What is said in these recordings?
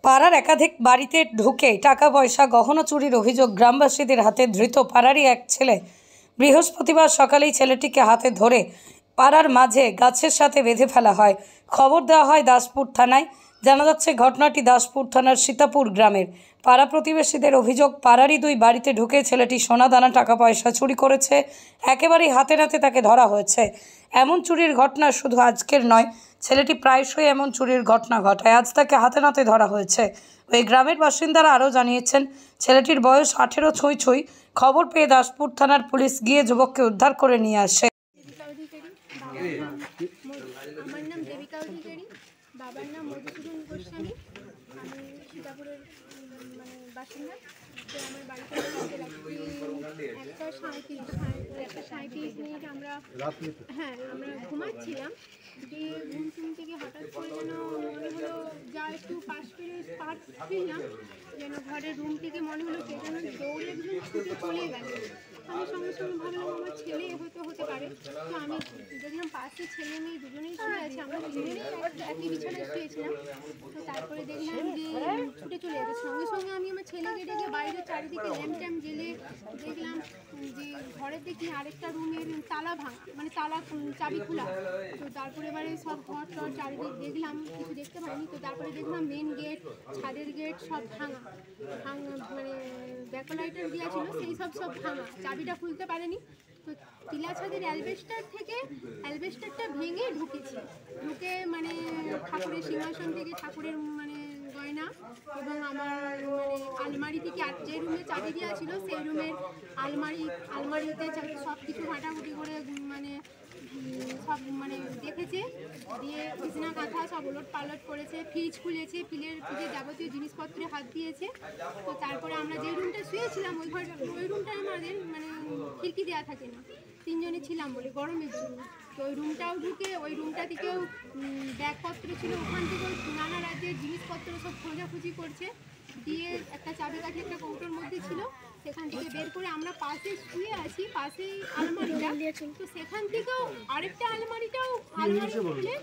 পাড়ার একাধিক বাড়িতে ঢুকে টাকা পয়সা গহনা চুরির অভিযোগ গ্রামবাসীদের হাতে। ধৃত পাড়ারই এক ছেলে। বৃহস্পতিবার সকালেই ছেলেটিকে হাতে ধরে পাড়ার মাঝে গাছের সাথে বেঁধে ফেলা হয়। খবর দেওয়া হয় দাসপুর থানায়। জানা যাচ্ছে ঘটনাটি দাসপুর থানার সীতাপুর গ্রামের। পাড়া প্রতিবেশীদের অভিযোগ, পাড়ারই দুই বাড়িতে ঢুকে ছেলেটি সোনাদানা টাকা পয়সা চুরি করেছে। একেবারেই হাতে নাতে তাকে ধরা হয়েছে। এমন চুরির ঘটনা শুধু আজকের নয়, ছেলেটি প্রায়শই এমন চুরির ঘটনা ঘটায়। আজ তাকে হাতে নাতে ধরা হয়েছে। ওই গ্রামের বাসিন্দারা আরও জানিয়েছেন, ছেলেটির বয়স 18 ছুঁই ছুঁই। খবর পেয়ে দাসপুর থানার পুলিশ গিয়ে যুবককে উদ্ধার করে নিয়ে আসে। আমার নাম দেবিকা অধিকারী, বাবার নাম মধুসূদন গোস্বামী। আমি সীতাপুরের বাসিন্দা। তো আমার বাড়িতে রাত্রি 1:37 আমরা ঘুমাচ্ছিলাম। দিয়ে ঘুম থেকে হঠাৎ করে যেন মনে হলো যা একটু পাচ্ছিলাম, যেন ঘরের রুম থেকে মনে হলো কে যেন দৌড়ে ছুটে চলে গেল। আমি সঙ্গে সঙ্গে ভাবলাম আমার ছেলে হতে পারে। তো আমি দেখলাম পাশে ছেলে মেয়ে দুজনেই শুয়ে আছে, আমরা তিনজনেই একই বিছানায় শুয়েছিলাম। তো তারপরে দেখলাম যে ছুটে চলে যাচ্ছে। সঙ্গে সঙ্গে আমি আমার ছেলেকে ডেকে বাইরে চারিদিকে ল্যাম্প জেলে দেখলাম যে ঘরের দেখি আরেকটা রুমের তালা ভাঙা, তালা চাবি খোলা। তো তারপরে এবারে সব ঘর চারিদিক দেখলাম, কিছু দেখতে পাইনি। তো তারপরে দেখলাম মেন গেট, ছাদের গেট সব ভাঙা, ব্যাকলাইটার দেওয়া ছিল সেই সব ভাঙা, চাবিটা খুলতে পারেনি। তো টিলা ছাদের অ্যালবেস্টারটা ভেঙে ঢুকেছি। ঢুকে ঠাকুরের সিংহাসন থেকে ঠাকুরের গয়না এবং আমার আলমারি থেকে যে রুমে চাবি দেওয়া ছিল সেই রুমের আলমারিতে সব কিছু ঘাটাঘুটি করে সব দেখেছে। দিয়ে বিছানা কাঁথা সব ওলট পালট করেছে, ফ্রিজ খুলেছে, ফ্রিজে যাবতীয় জিনিসপত্রে হাত দিয়েছে। তো তারপরে আমরা যে রুমটা শুয়েছিলাম ওই রুমটা আমাদের খিড়কি দেওয়া থাকে না, তিনজনে ছিলাম বলে গরমের জন্য। তো ওই রুমটাও ঢুকে ওই রুমটা থেকেও ব্যাগপত্র ছিল, ওখান থেকেও নানা রাজ্যের জিনিসপত্র সব খোঁজাখুঁজি করছে। দিয়ে একটা চাবিকাঠি একটা কৌটোর মধ্যে ছিল, সেখান থেকে বের করে আমরা পাশে শুয়ে আছি, পাশেই আলমারিটা। তো সেখান থেকেও আরেকটা আলমারি খুলে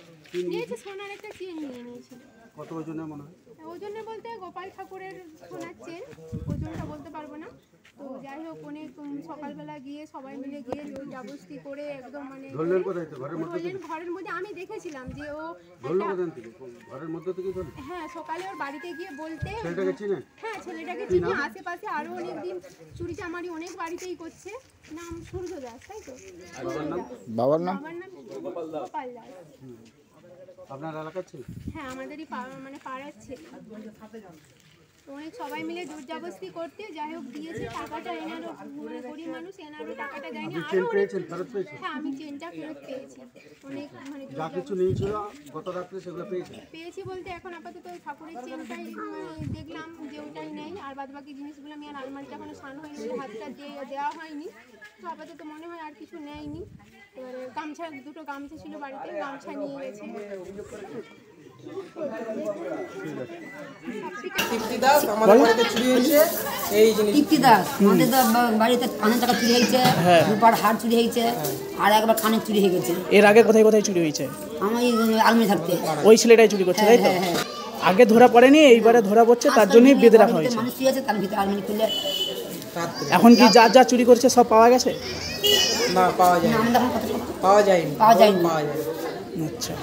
নিয়েছে, সোনার একটা চেন নিয়ে নিয়েছিল। কত ওজনের মনে হয়? ওজনে বলতে গোপাল ঠাকুরের সোনার চেন, ওজনটা বলতে পারবো না। তো যাই হোক, অনেক সকালবেলা গিয়ে সবাই মিলে গিয়ে জবরদস্তি করে একদম ঘরের মধ্যে আমি দেখেছিলাম যে ও ঘরের মধ্যে থেকে হ্যাঁ, সকালে ওর বাড়িতে গিয়ে বলতে হ্যাঁ ছেলেটাকে চিনি। আশেপাশে আরো অনেকদিন চুরি চামারি অনেক বাড়িতেই করছে। নাম সূর্য দাস, তাই তো? বাবার নাম গোপাল দাস। আপনার এলাকার ছিল? হ্যাঁ, আমাদেরই পাড়ার ছেলে। অনেক সবাই মিলে জোরজবস্তি করতে যাই হোক দিয়েছে। টাকাটা এনারও গরিব মানুষ, এনারও টাকাটা দেয়নি। হ্যাঁ, আমি চেনটা ফেরত পেয়েছি। অনেক যা কিছু নিয়েছিল গত রাত্রে সেগুলো পেয়েছি বলতে এখন আপাতত ঠাকুরের চেনটাই দেখলাম যে ওটাই নেই। আর বাদবাকি জিনিসগুলো আমি আর আলমারিটা এখনো স্নান হয়নি, হাতটা দেওয়া হয়নি। তো আপাতত মনে হয় আর কিছু নেয়নি। এবারে দুটো গামছা ছিল বাড়িতে, গামছা নিয়ে গেছে। তৃপ্তি দাস আমাদের বাড়িতে চুরি হয়েছে। এই জিনিস তৃপ্তি দাস আমাদের বাড়িতে কানের টাকা চুরি হয়েছে, রূপার হার চুরি হয়েছে, আর একবার কানের চুরি হয়ে গেছে। এর আগে কোথায় চুরি হয়েছে? আমি আলমারি থাকতে ওই ছেলেটাই চুরি করছে, তাই তো? আগে ধরা পড়েনি, এইবারে ধরা পড়ছে, তার জন্যই বেঁধে রাখা হয়েছে। মানুষ আছে তার ভিতরে আলমারি খুলে। এখন কি যা চুরি করছে সব পাওয়া গেছে? না, পাওয়া যায়নি। পাওয়া যায়নি। আচ্ছা।